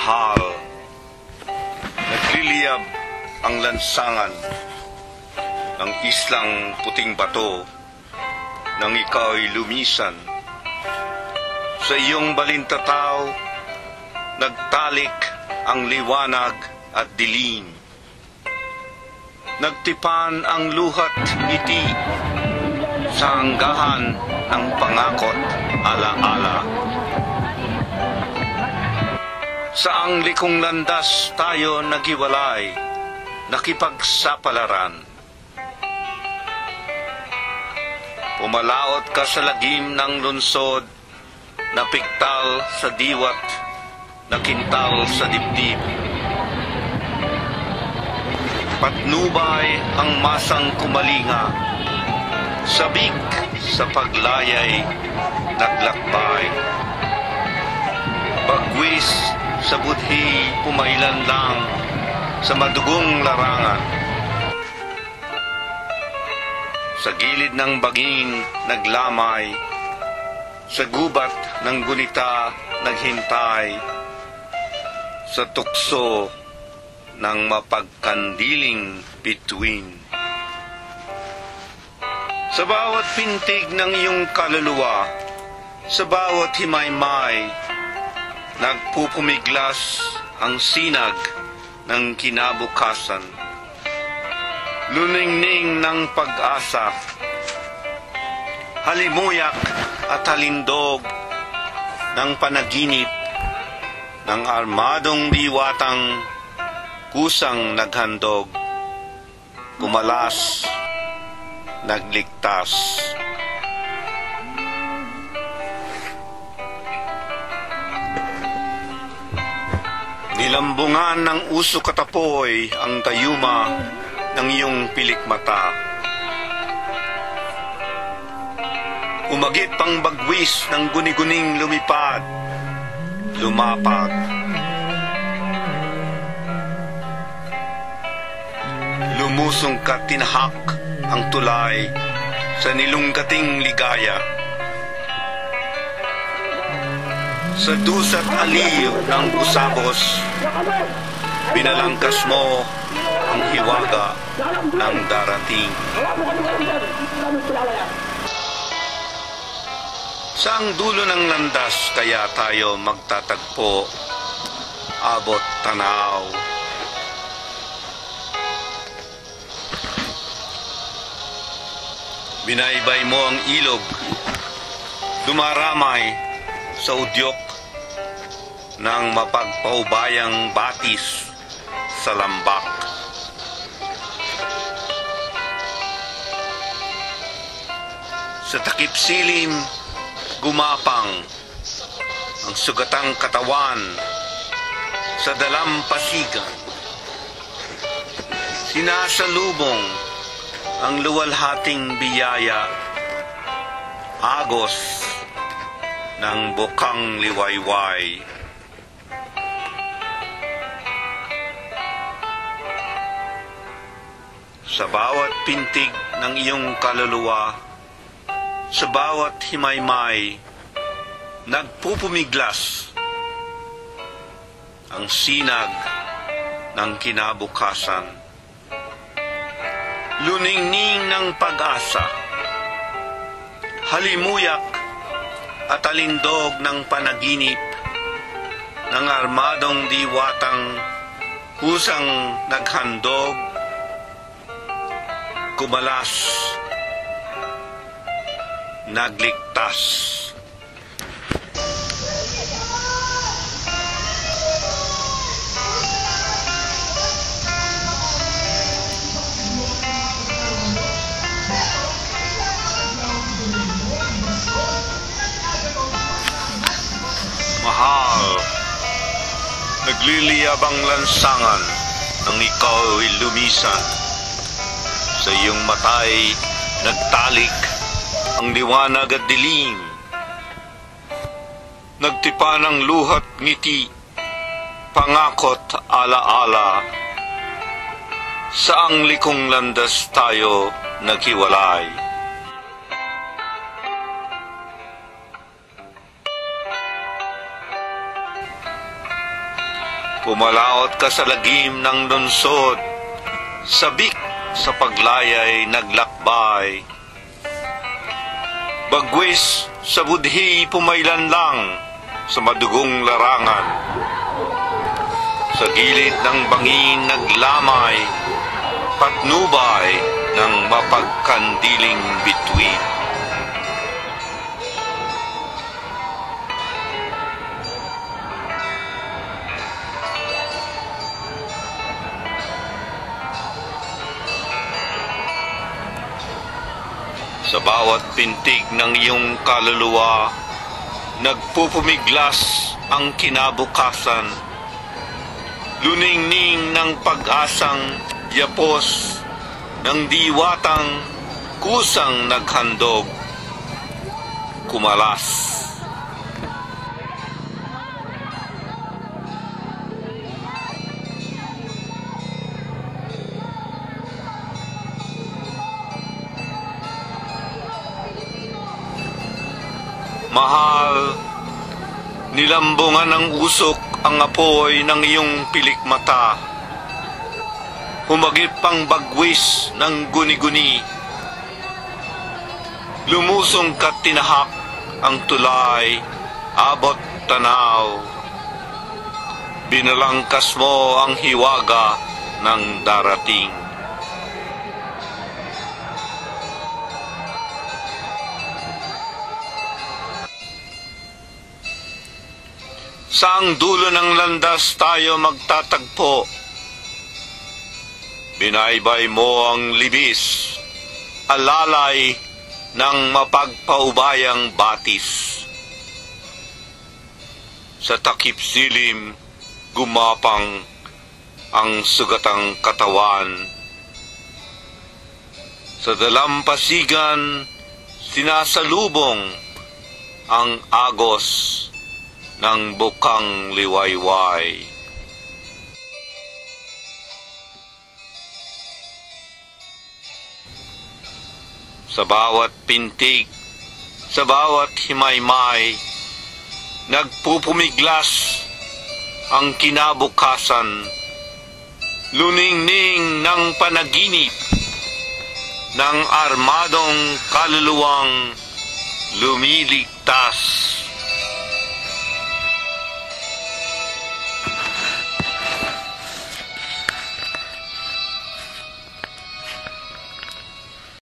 Mahal, nagliliyab ang lansangan ng islang puting bato nang ikaw ay lumisan. Sa iyong balintataw, nagtalik ang liwanag at dilim. Nagtipan ang luhat ngiti sa anggahan ng pangakot ala-ala. Sa ang likong landas tayo naghiwalay, nakipagsapalaran. Pumalaot ka sa lagim ng lunsod, napiktal sa diwat, nakintal sa dibdib. Patnubay ang masang kumalinga, sabik sa paglayay, naglakbay. Bagwis sa budhi pumailan lang sa madugong larangan. Sa gilid ng baging naglamay, sa gubat ng gunita naghintay, sa tukso ng mapagkandiling bituin. Sa bawat pintig ng iyong kaluluwa, sa bawat himaymay, nagpupumiglas ang sinag ng kinabukasan. Luningning ng pag-asa, halimuyak at halindog ng panaginip ng armadong diwatang kusang naghandog, kumalas, nagligtas. Nilambungan ng usok at apoy ang tayuma ng iyong pilikmata. Umagip ang bagwis ng guni-guning lumipad, lumapag. Lumusong ka tinahak ang tulay sa nilunggating ligaya. Sa dusat aliw ng usabos, binalangkas mo ang hiwaga ng darating. Saang dulo ng landas kaya tayo magtatagpo, abot tanaw? Binaybay mo ang ilog, dumaramay sa udyok ng mapagpaubayang batis sa lambak. Sa takip silim, gumapang ang sugatang katawan sa dalampasigan. Sinasalubong ang luwalhating biyaya, agos ng bukang liwayway. Sa bawat pintig ng iyong kaluluwa, sa bawat himaymay, nagpupumiglas ang sinag ng kinabukasan. Luningning ng pag-asa, halimuyak at alindog ng panaginip ng armadong diwatang kusang naghandog, kumalas, nagligtas. Mahal, nagliliyab ang lansangan nang ikaw ay lumisan. Sa iyong matay nagtalik ang liwanag at dilim. Nagtipa ng luhat ngiti, pangakot ala-ala. Sa ang likong landas tayo naghiwalay. Pumalaot ka sa lagim ng lunsod, sabik sa paglayay naglakbay. Bagwis sa budhi pumaylan lang sa madugong larangan. Sa gilid ng bangin naglamay, patnubay ng mapagkandiling bituin. Sa bawat pintig ng iyong kaluluwa, nagpupumiglas ang kinabukasan. Luningning ng pag-asang yapos ng diwatang kusang naghandog, kumalas. Mahal, nilambungan ng usok ang apoy ng iyong pilik mata. Humagip ang bagwis ng guni-guni. Lumusong ka't tinahak ang tulay, abot tanaw. Binalangkas mo ang hiwaga ng darating. Saang dulo ng landas tayo magtatagpo? Binaybay mo ang libis, alalay ng mapagpaubayang batis. Sa takip silim, gumapang ang sugatang katawan. Sa dalampasigan, sinasalubong ang agos ng bukang liwayway. Sa bawat pintig, sa bawat himaymay, nagpupumiglas ang kinabukasan, luningning ng panaginip ng armadong kaluluwang lumiligtas.